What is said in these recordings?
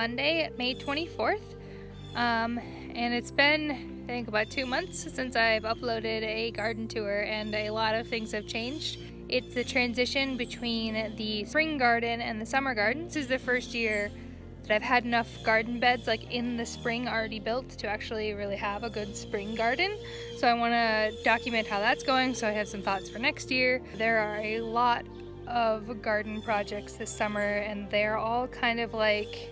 Monday, May 24th. And it's been, I think, about 2 months since I've uploaded a garden tour, and a lot of things have changed. It's the transition between the spring garden and the summer garden. This is the first year that I've had enough garden beds like in the spring already built to actually really have a good spring garden. So I want to document how that's going, so I have some thoughts for next year. There are a lot of garden projects this summer, and they're all kind of like,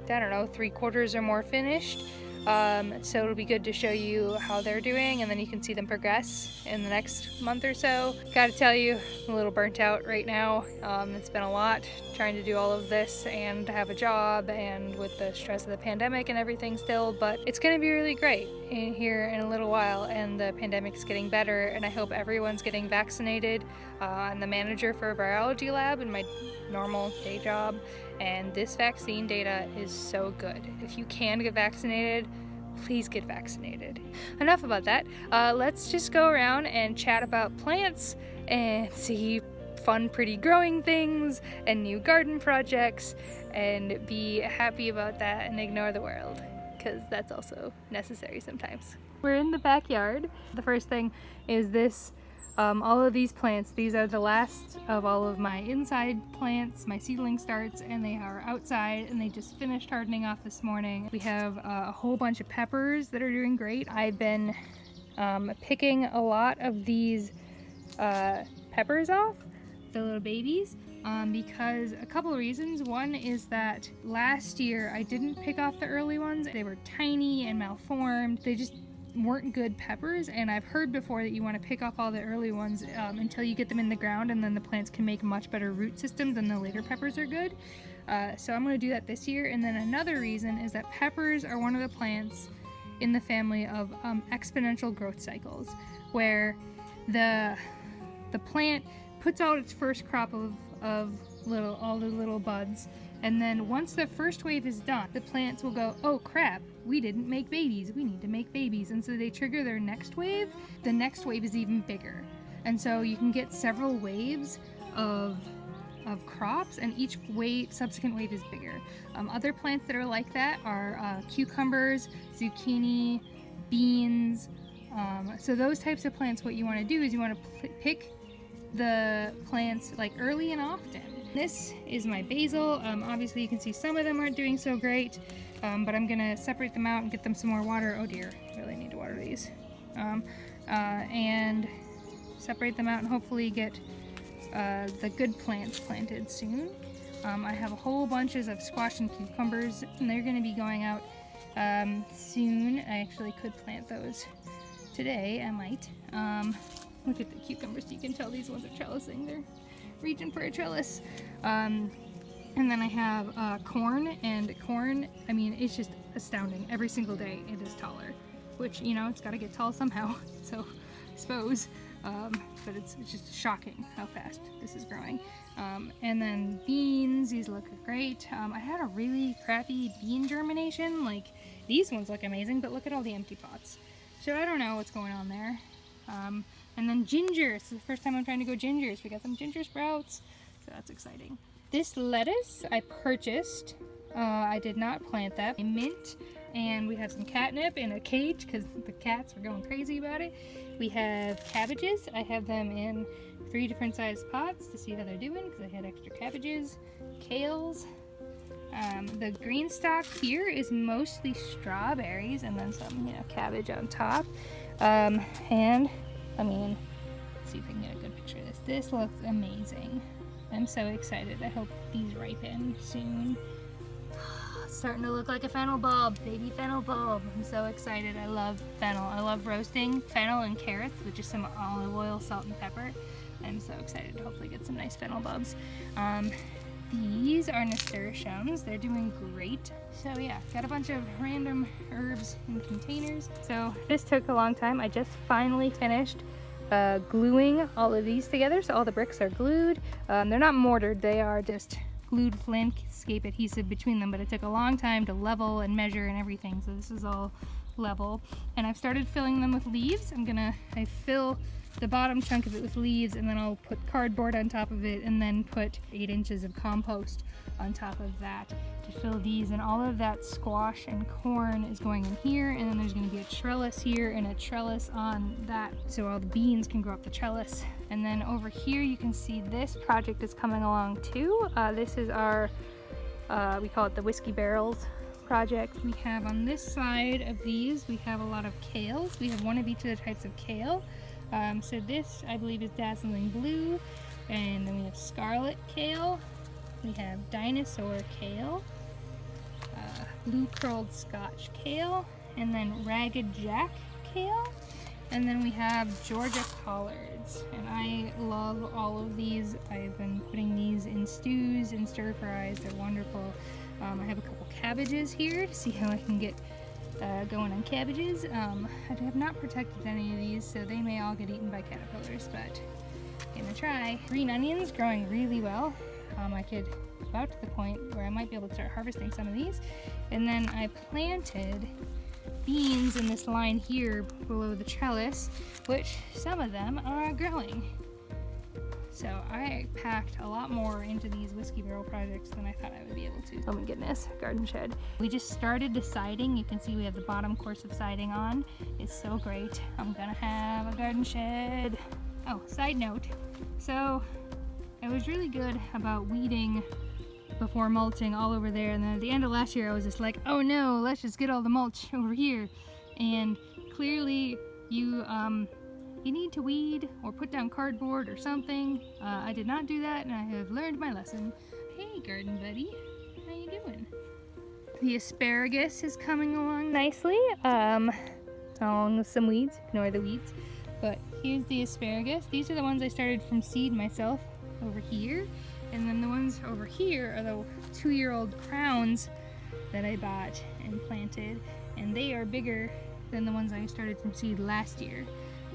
I don't know, 3/4 or more finished. So it'll be good to show you how they're doing, and then you can see them progress in the next month or so. Gotta tell you, I'm a little burnt out right now. It's been a lot trying to do all of this and have a job, and with the stress of the pandemic and everything still, but it's gonna be really great here in a little while, and the pandemic's getting better, and I hope everyone's getting vaccinated. I'm the manager for a virology lab in my normal day job, and this vaccine data is so good. If you can get vaccinated, please get vaccinated. Enough about that. Let's just go around and chat about plants and see fun, pretty growing things and new garden projects, and be happy about that and ignore the world, because that's also necessary sometimes. We're in the backyard. The first thing is this. All of these plants, these are the last of all of my inside plants, my seedling starts, and they are outside, and they just finished hardening off this morning. We have a whole bunch of peppers that are doing great. I've been picking a lot of these peppers off, the little babies, because a couple of reasons. One is that last year I didn't pick off the early ones. They were tiny and malformed. They just weren't good peppers, and I've heard before that you want to pick off all the early ones until you get them in the ground, and then the plants can make much better root systems and the later peppers are good. So I'm going to do that this year. And then another reason is that peppers are one of the plants in the family of exponential growth cycles, where the plant puts out its first crop of all the little buds, and then once the first wave is done, the plants will go, oh crap, we didn't make babies, we need to make babies. And so they trigger their next wave. The next wave is even bigger. And so you can get several waves of crops, and each subsequent wave is bigger. Other plants that are like that are cucumbers, zucchini, beans. So those types of plants, what you want to do is you want to pick the plants like early and often. This is my basil. Obviously you can see some of them aren't doing so great, but I'm gonna separate them out and get them some more water. Oh dear, I really need to water these. And separate them out and hopefully get the good plants planted soon. I have a whole bunches of squash and cucumbers, and they're gonna be going out soon. I actually could plant those today, I might. Look at the cucumbers, you can tell these ones are trellising. They're reaching for a trellis. And then I have corn, and corn, I mean, it's just astounding. Every single day it is taller, which, you know, it's got to get tall somehow, so I suppose. But it's just shocking how fast this is growing. And then beans, these look great. I had a really crappy bean germination. Like, these ones look amazing, but look at all the empty pots. So I don't know what's going on there. And then ginger. This is the first time I'm trying to go gingers. We got some ginger sprouts, so that's exciting. This lettuce I purchased. I did not plant that. Mint, and we have some catnip in a cage because the cats were going crazy about it. We have cabbages. I have them in 3 different sized pots to see how they're doing because I had extra cabbages. Kales. The green stock here is mostly strawberries, and then some, you know, cabbage on top. And I mean, let's see if we can get a good picture of this. This looks amazing. I'm so excited. I hope these ripen soon. It's starting to look like a fennel bulb, baby fennel bulb. I'm so excited. I love fennel. I love roasting fennel and carrots with just some olive oil, salt, and pepper. I'm so excited to hopefully get some nice fennel bulbs. These are nasturtiums. They're doing great. So yeah, got a bunch of random herbs in containers. So this took a long time. I just finally finished gluing all of these together. So all the bricks are glued. They're not mortared. They are just glued landscape adhesive between them, but it took a long time to level and measure and everything. So this is all level, and I've started filling them with leaves. I fill the bottom chunk of it with leaves, and then I'll put cardboard on top of it, and then put 8 inches of compost on top of that to fill these. And all of that squash and corn is going in here, and then there's going to be a trellis here and a trellis on that, so all the beans can grow up the trellis. And then over here you can see this project is coming along too. This is our we call it the whiskey barrels project. We have on this side of these, we have a lot of kales. We have one of each of the types of kale. So this, I believe, is dazzling blue, and then we have scarlet kale, we have dinosaur kale, blue curled Scotch kale, and then ragged jack kale, and then we have Georgia collards. And I love all of these. I've been putting these in stews and stir fries. They're wonderful. I have a couple cabbages here to see how I can get going on cabbages. I have not protected any of these, so they may all get eaten by caterpillars, but gonna try. Green onions growing really well. I could about to the point where I might be able to start harvesting some of these. And then I planted beans in this line here below the trellis, which some of them are growing. So I packed a lot more into these whiskey barrel projects than I thought I would be able to. Oh my goodness, garden shed. We just started the siding. You can see we have the bottom course of siding on. It's so great. I'm gonna have a garden shed. Oh, side note. So I was really good about weeding before mulching all over there, and then at the end of last year I was just like, oh no, let's just get all the mulch over here. And clearly you need to weed or put down cardboard or something. I did not do that, and I have learned my lesson. Hey garden buddy, how you doing? The asparagus is coming along nicely, along with some weeds. Ignore the weeds. But here's the asparagus. These are the ones I started from seed myself over here. And then the ones over here are the 2-year-old crowns that I bought and planted. And they are bigger than the ones I started from seed last year.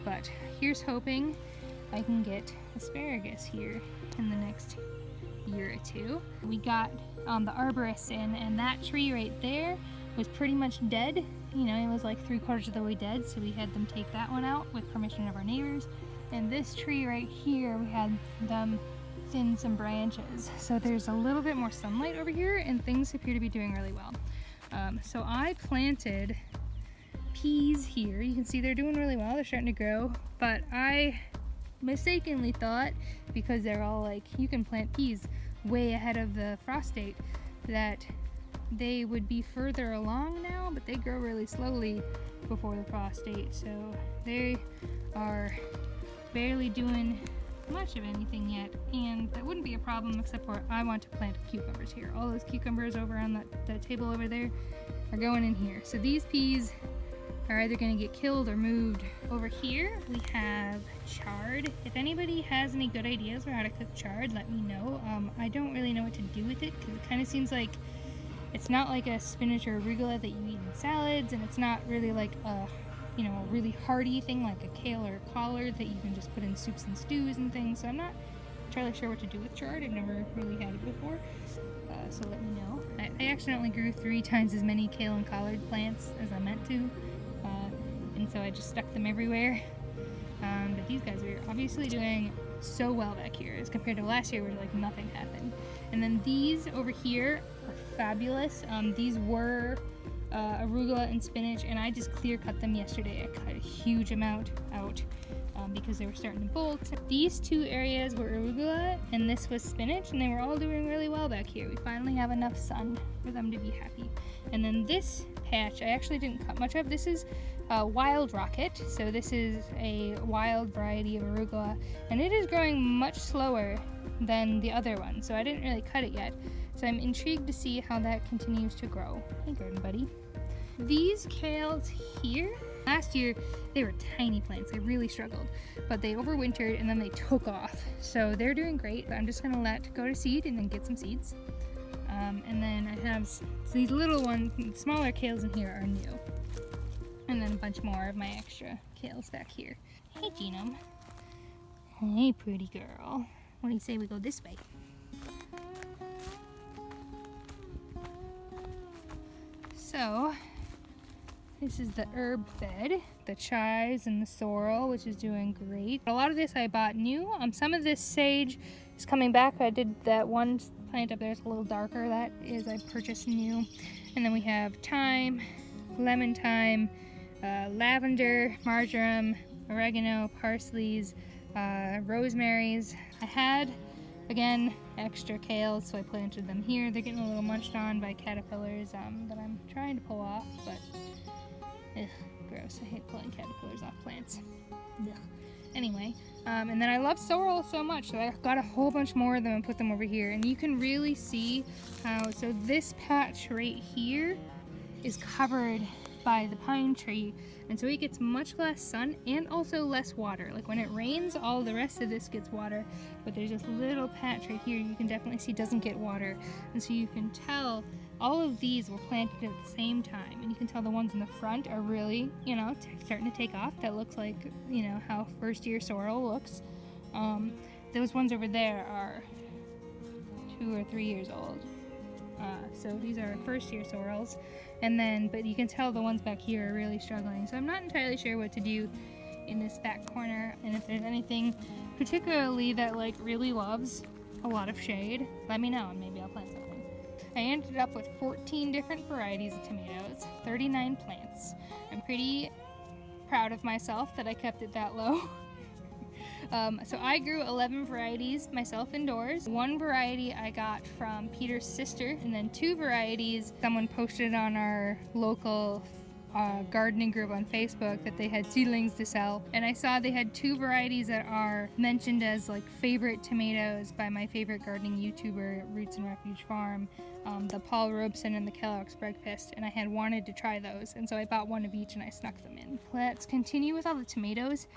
But here's hoping I can get asparagus here in the next year or two. We got the arborists in, and that tree right there was pretty much dead. You know, it was like 3/4 of the way dead, so we had them take that one out with permission of our neighbors. And this tree right here, we had them thin some branches. So there's a little bit more sunlight over here, and things appear to be doing really well. So I planted peas here. You can see they're doing really well. They're starting to grow, but I mistakenly thought, because they're all like, you can plant peas way ahead of the frost date, that they would be further along now, but they grow really slowly before the frost date, so they are barely doing much of anything yet. And that wouldn't be a problem, except for I want to plant cucumbers here. All those cucumbers over on that table over there are going in here. So these peas are either going to get killed or moved. Over here we have chard. If anybody has any good ideas for how to cook chard, let me know. I don't really know what to do with it, because it kind of seems like it's not like a spinach or arugula that you eat in salads, and it's not really like a, you know, a really hearty thing like a kale or a collard that you can just put in soups and stews and things. So I'm not entirely sure what to do with chard. I've never really had it before, so let me know. I accidentally grew 3 times as many kale and collard plants as I meant to, and so I just stuck them everywhere. But these guys are obviously doing so well back here as compared to last year where like nothing happened. And then these over here are fabulous. These were arugula and spinach, and I just clear cut them yesterday. I cut a huge amount out because they were starting to bolt. These 2 areas were arugula and this was spinach, and they were all doing really well back here. We finally have enough sun for them to be happy. And then this patch I actually didn't cut much of. This is wild rocket, so this is a wild variety of arugula, and it is growing much slower than the other one, so I didn't really cut it yet. So I'm intrigued to see how that continues to grow. Hey garden buddy. These kales here, last year they were tiny plants. They really struggled, but they overwintered and then they took off. So they're doing great. I'm just gonna let go to seed and then get some seeds. And then I have these little ones, smaller kales in here are new. And then a bunch more of my extra kales back here. Hey Genome. Hey pretty girl. What do you say we go this way? So This is the herb bed, the chives and the sorrel, which is doing great. A lot of this I bought new. Some of this sage is coming back. I did that one plant up there. It's a little darker. That is I purchased new. And then we have thyme, lemon thyme, lavender, marjoram, oregano, parsleys, rosemaries. I had, again, extra kale, so I planted them here. They're getting a little munched on by caterpillars that I'm trying to pull off, but ugh, gross. I hate pulling caterpillars off plants. Ugh. Anyway, and then I love sorrel so much, so I got a whole bunch more of them and put them over here. And you can really see how, so this patch right here is covered by the pine tree, and so it gets much less sun and also less water. Like when it rains, all the rest of this gets water, but there's this little patch right here you can definitely see doesn't get water. And so you can tell all of these were planted at the same time, and you can tell the ones in the front are really, you know, starting to take off. That looks like, you know, how first year sorrel looks. Those ones over there are 2 or 3 years old. So these are first year sorrels. And then, but you can tell the ones back here are really struggling. So I'm not entirely sure what to do in this back corner. And if there's anything particularly that like really loves a lot of shade, let me know and maybe I'll plant something. I ended up with 14 different varieties of tomatoes, 39 plants. I'm pretty proud of myself that I kept it that low. So I grew 11 varieties myself indoors. One variety I got from Peter's sister, and then 2 varieties someone posted on our local gardening group on Facebook that they had seedlings to sell. And I saw they had 2 varieties that are mentioned as like favorite tomatoes by my favorite gardening YouTuber, Roots and Refuge Farm, the Paul Robeson and the Kellogg's Breakfast, and I had wanted to try those, and so I bought one of each and I snuck them in. Let's continue with all the tomatoes,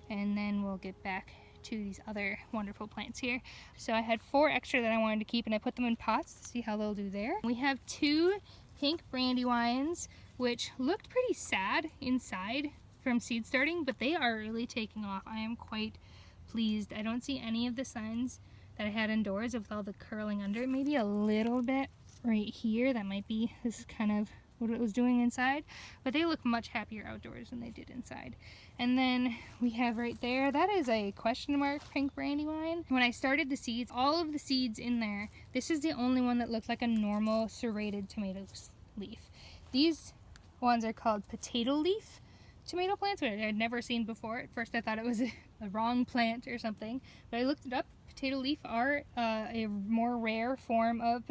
and then we'll get back to these other wonderful plants here. So I had 4 extra that I wanted to keep, and I put them in pots to see how they'll do there. We have 2 pink brandywines, which looked pretty sad inside from seed starting, but they are really taking off. I am quite pleased. I don't see any of the signs that I had indoors with all the curling under. Maybe a little bit right here. That might be, this is kind of what it was doing inside, but they look much happier outdoors than they did inside. And then we have right there, that is a question mark pink brandywine. When I started the seeds, all of the seeds in there, this is the only one that looked like a normal serrated tomato leaf. These ones are called potato leaf tomato plants, which I had never seen before. At first I thought it was a wrong plant or something, but I looked it up. Potato leaf are a more rare form of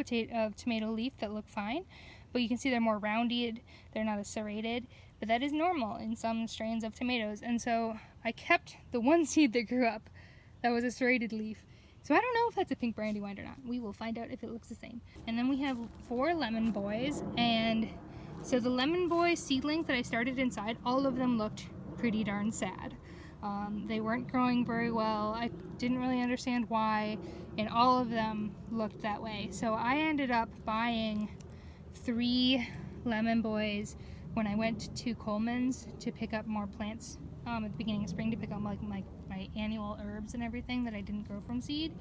tomato leaf that look fine, but you can see they're more rounded, they're not as serrated, but that is normal in some strains of tomatoes. And so I kept the one seed that grew up that was a serrated leaf. So I don't know if that's a pink brandywine or not. We will find out if it looks the same. And then we have 4 lemon boys, and so the lemon boy seedlings that I started inside, all of them looked pretty darn sad. They weren't growing very well. I didn't really understand why, and all of them looked that way. So I ended up buying 3 lemon boys when I went to Coleman's to pick up more plants at the beginning of spring, to pick up like my annual herbs and everything that I didn't grow from seed.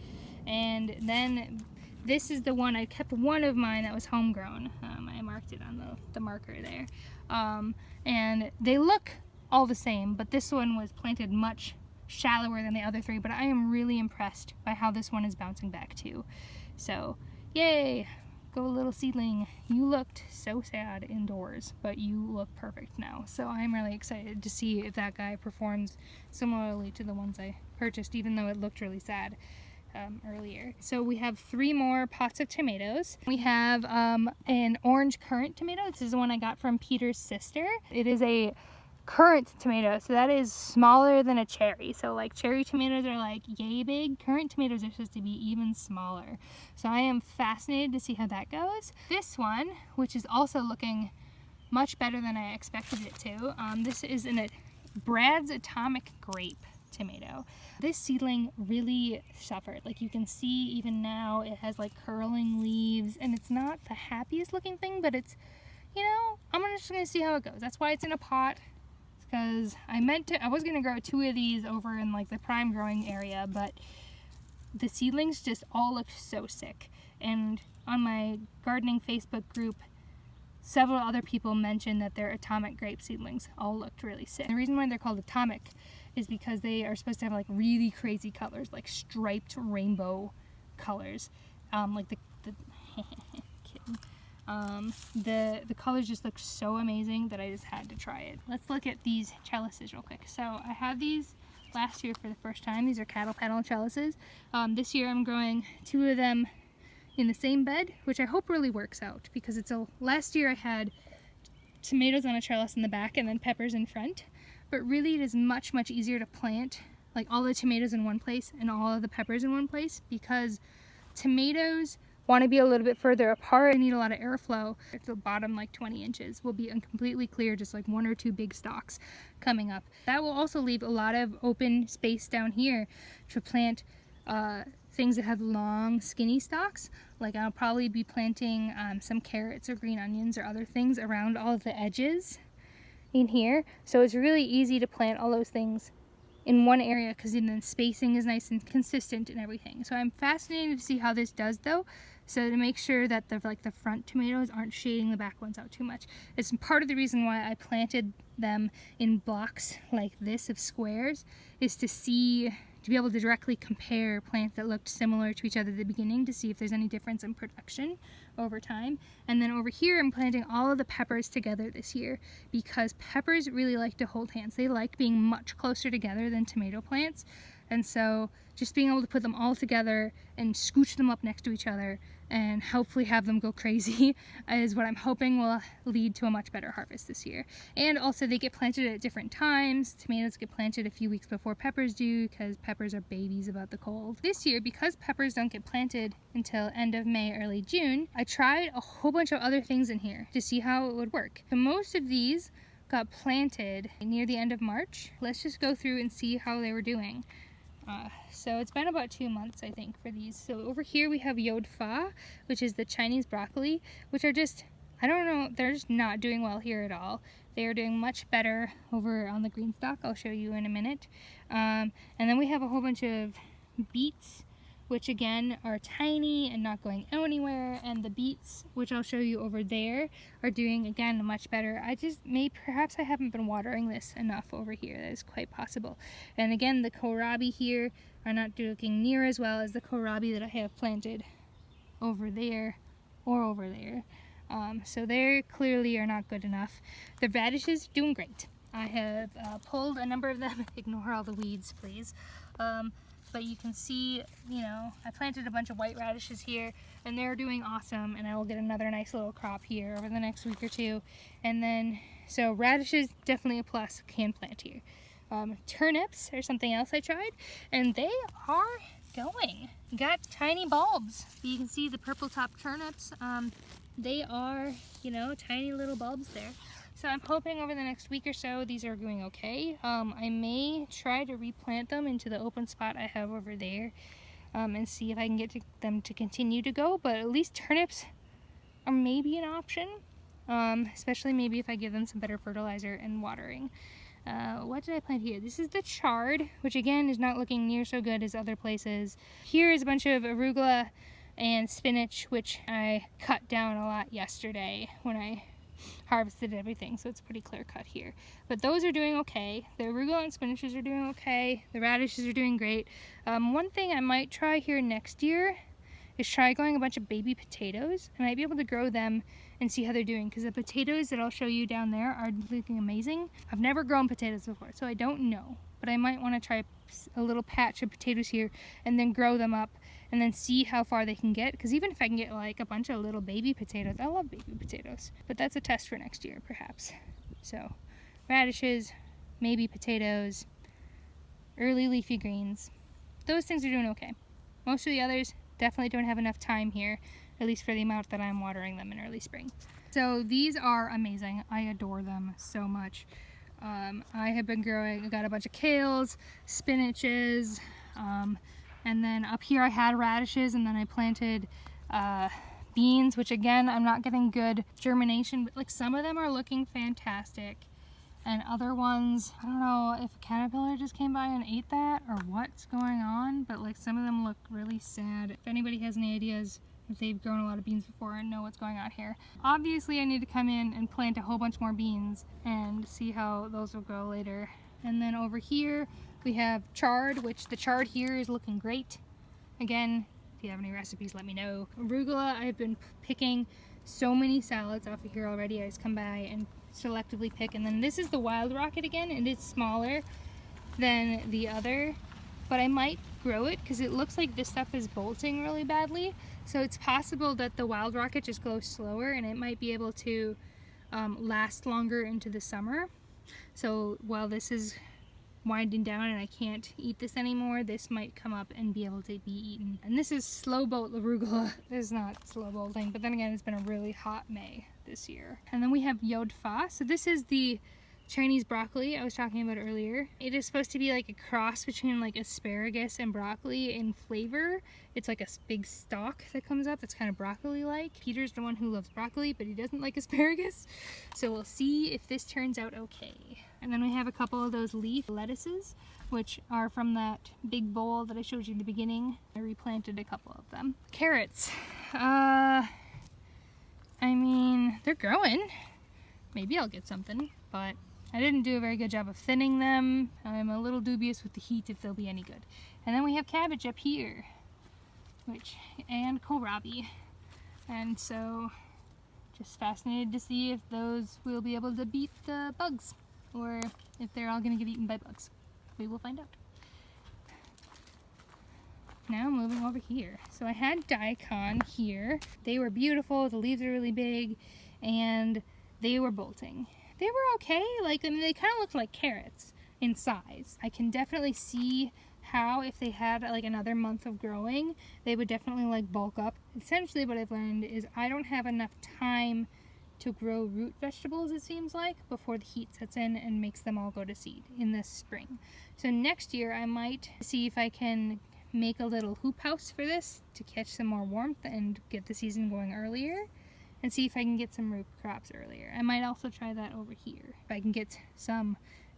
And then this is the one, I kept one of mine that was homegrown. I marked it on the marker there. And they look all the same, but this one was planted much shallower than the other 3, but I am really impressed by how this one is bouncing back too. So yay, go little seedling. You looked so sad indoors, but you look perfect now. So I'm really excited to see if that guy performs similarly to the ones I purchased, even though it looked really sad earlier. So we have 3 more pots of tomatoes. We have an orange currant tomato. This is the one I got from Peter's sister. It is a currant tomato, so that is smaller than a cherry. So like cherry tomatoes are like yay big, currant tomatoes are supposed to be even smaller. So I am fascinated to see how that goes. This one, which is also looking much better than I expected it to, this is a Brad's Atomic Grape tomato. This seedling really suffered. Like you can see even now it has like curling leaves, and it's not the happiest looking thing, but it's, you know, I'm just gonna see how it goes. That's why it's in a pot, because I was gonna grow 2 of these over in like the prime growing area, but the seedlings just all looked so sick. And on my gardening Facebook group, several other people mentioned that their atomic grape seedlings all looked really sick. The reason why they're called atomic is because they are supposed to have like really crazy colors, like striped rainbow colors. Like the the colors just look so amazing that I just had to try it. Let's look at these trellises real quick. So I had these last year for the first time. These are cattle panel trellises. This year I'm growing 2 of them in the same bed, which I hope really works out, because last year I had tomatoes on a trellis in the back and then peppers in front, but really it is much easier to plant like all the tomatoes in one place and all of the peppers in one place, because tomatoes want to be a little bit further apart and need a lot of airflow. At the bottom, like 20 inches, will be completely clear, just like 1 or 2 big stalks coming up. That will also leave a lot of open space down here to plant things that have long skinny stalks. Like I'll probably be planting some carrots or green onions or other things around all of the edges in here. So it's really easy to plant all those things in one area, because then the spacing is nice and consistent and everything. So I'm fascinated to see how this does though. So to make sure that the front tomatoes aren't shading the back ones out too much. It's part of the reason why I planted them in blocks like this of squares, is to be able to directly compare plants that looked similar to each other at the beginning, to see if there's any difference in production over time. And then over here I'm planting all of the peppers together this year, because peppers really like to hold hands. They like being much closer together than tomato plants. And so just being able to put them all together and scooch them up next to each other and hopefully have them go crazy is what I'm hoping will lead to a much better harvest this year. And also they get planted at different times. Tomatoes get planted a few weeks before peppers do, because peppers are babies about the cold. This year, because peppers don't get planted until end of May, early June, I tried a whole bunch of other things in here to see how it would work. So most of these got planted near the end of March. Let's just go through and see how they were doing. So it's been about 2 months, I think, for these. So over here we have Yod Fa, which is the Chinese broccoli, which are just, I don't know, they're just not doing well here at all. They are doing much better over on the green stalk. I'll show you in a minute. And then we have a whole bunch of beets, which again are tiny and not going anywhere, and the beets, which I'll show you over there, are doing again much better. Perhaps I haven't been watering this enough over here. That is quite possible. And again, the kohlrabi here are not doing near as well as the kohlrabi that I have planted over there or over there. So they clearly are not good enough. The radishes doing great. I have pulled a number of them. Ignore all the weeds, please. But you can see, I planted a bunch of white radishes here, and they're doing awesome, and I will get another nice little crop here over the next week or 2. And then, so radishes, definitely a plus, can plant here. Turnips are something else I tried, and they are going. Got tiny bulbs. You can see the purple top turnips. They are, tiny little bulbs there. So I'm hoping over the next week or so these are doing okay. I may try to replant them into the open spot I have over there, and see if I can get them to continue to go. But at least turnips are maybe an option, especially maybe if I give them some better fertilizer and watering. What did I plant here? This is the chard, which again is not looking near so good as other places. Here is a bunch of arugula and spinach, which I cut down a lot yesterday when I harvested everything, so it's pretty clear cut here. But those are doing okay. The arugula and spinaches are doing okay. The radishes are doing great. One thing I might try here next year is try growing a bunch of baby potatoes. I might be able to grow them and see how they're doing, because the potatoes that I'll show you down there are looking amazing. I've never grown potatoes before, so I don't know, but I might want to try a little patch of potatoes here and then grow them up and then see how far they can get, because even if I can get like a bunch of little baby potatoes, I love baby potatoes, but that's a test for next year perhaps. So radishes, maybe potatoes, early leafy greens, those things are doing okay. Most of the others definitely don't have enough time here, at least for the amount that I'm watering them in early spring. So these are amazing. I adore them so much. I have been growing, I got a bunch of kales, spinaches, and then up here I had radishes, and then I planted beans, which again, I'm not getting good germination, but like some of them are looking fantastic. And other ones, I don't know if a caterpillar just came by and ate that or what's going on, but like some of them look really sad. If anybody has any ideas, if they've grown a lot of beans before and know what's going on here. Obviously I need to come in and plant a whole bunch more beans and see how those will grow later. And then over here we have chard, which the chard here is looking great. Again, if you have any recipes, let me know. Arugula, I've been picking so many salads off of here already. I just come by and selectively pick. And then this is the wild rocket again, and it's smaller than the other, but I might grow it because it looks like this stuff is bolting really badly. So it's possible that the wild rocket just grows slower and it might be able to last longer into the summer. So while this is winding down and I can't eat this anymore, this might come up and be able to be eaten. And this is slow bolt arugula. This is not slow bolting, but then again, it's been a really hot May this year. And then we have yod fa. So this is the Chinese broccoli I was talking about earlier. It is supposed to be like a cross between like asparagus and broccoli in flavor. It's like a big stalk that comes up that's kind of broccoli-like. Peter's the one who loves broccoli, but he doesn't like asparagus. So we'll see if this turns out okay. And then we have a couple of those leaf lettuces, which are from that big bowl that I showed you in the beginning. I replanted a couple of them. Carrots. I mean, they're growing. Maybe I'll get something, but I didn't do a very good job of thinning them. I'm a little dubious with the heat if they'll be any good. And then we have cabbage up here, and kohlrabi. And so, just fascinated to see if those will be able to beat the bugs, or if they're all gonna get eaten by bugs. We will find out. Now moving over here. So I had daikon here. They were beautiful, the leaves are really big, and they were bolting. They were okay, like, I mean, they kind of looked like carrots in size. I can definitely see how if they had like another month of growing, they would definitely like bulk up. Essentially what I've learned is I don't have enough time to grow root vegetables, it seems like, before the heat sets in and makes them all go to seed in the spring. So next year I might see if I can make a little hoop house for this to catch some more warmth and get the season going earlier, and see if I can get some root crops earlier. I might also try that over here, if I can get some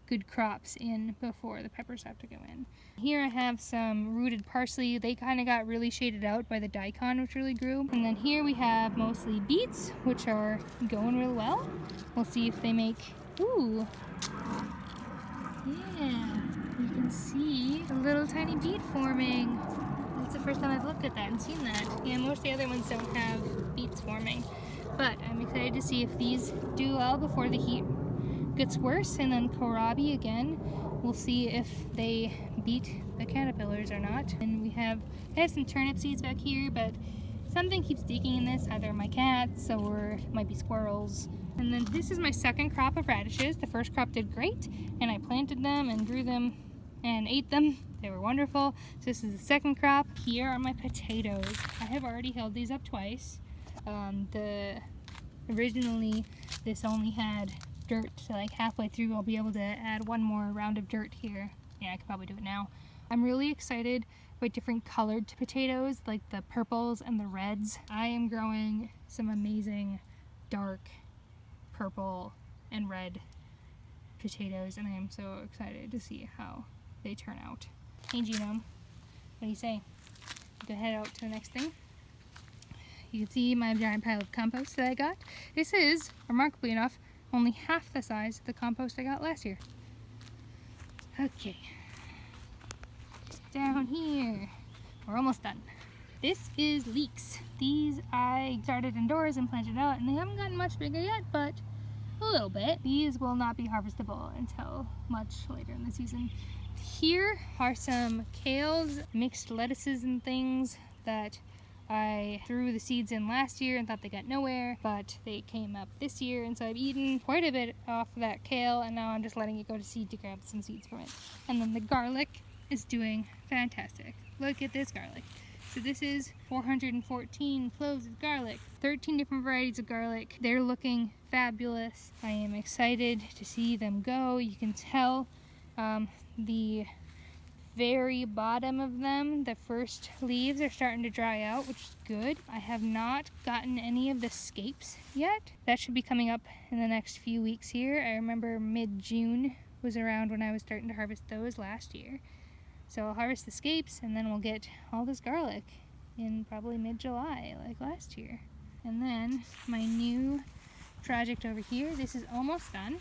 good crops in before the peppers have to go in. Here I have some rooted parsley. They kind of got really shaded out by the daikon, which really grew. And then here we have mostly beets, which are going real well. We'll see if they make, ooh, yeah, you can see a little tiny beet forming. That's the first time I've looked at that and seen that. Yeah, most of the other ones don't have beets forming. But I'm excited to see if these do well before the heat gets worse. And then kohlrabi again, we'll see if they beat the caterpillars or not. And I have some turnip seeds back here, but something keeps digging in this, either my cats or it might be squirrels. And then this is my second crop of radishes. The first crop did great, and I planted them and grew them and ate them. They were wonderful. So this is the second crop. Here are my potatoes. I have already held these up twice. Originally this only had dirt, so like halfway through I'll be able to add one more round of dirt here. Yeah, I could probably do it now. I'm really excited about different colored potatoes, like the purples and the reds. I am growing some amazing dark purple and red potatoes, and I am so excited to see how they turn out. Hey Genome, what do you say? Go head out to the next thing. You can see my giant pile of compost that I got. This is, remarkably enough, only half the size of the compost I got last year. Okay. Down here. We're almost done. This is leeks. These I started indoors and planted out, and they haven't gotten much bigger yet, but a little bit. These will not be harvestable until much later in the season. Here are some kales, mixed lettuces and things that I threw the seeds in last year and thought they got nowhere, but they came up this year, and so I've eaten quite a bit off of that kale, and now I'm just letting it go to seed to grab some seeds from it. And then the garlic is doing fantastic. Look at this garlic. So this is 414 cloves of garlic, 13 different varieties of garlic. They're looking fabulous. I am excited to see them go. You can tell the very bottom of them, the first leaves are starting to dry out, which is good. I have not gotten any of the scapes yet. That should be coming up in the next few weeks here. I remember mid-June was around when I was starting to harvest those last year. So I'll harvest the scapes, and then we'll get all this garlic. in probably mid-July, like last year. And then my new project over here, this is almost done.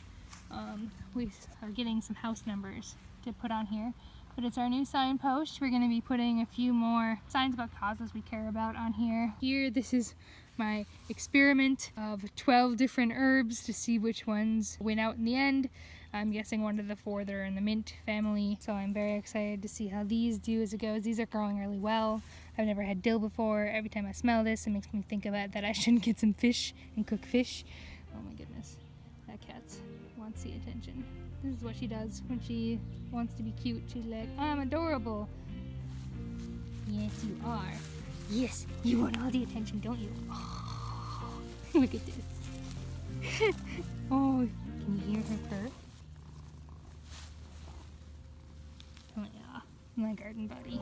We are getting some house numbers to put on here, but it's our new signpost. We're going to be putting a few more signs about causes we care about on here. Here, this is my experiment of 12 different herbs to see which ones win out in the end. I'm guessing one of the 4 that are in the mint family, so I'm very excited to see how these do as it goes. These are growing really well. I've never had dill before. Every time I smell this, it makes me think about that I should get some fish and cook fish. Oh my goodness, that cat wants the attention. This is what she does when she wants to be cute. She's like, I'm adorable. Yes, you are. Yes, you want all the attention, don't you? Oh, look at this. Oh, can you hear her purr? Oh yeah, my garden buddy.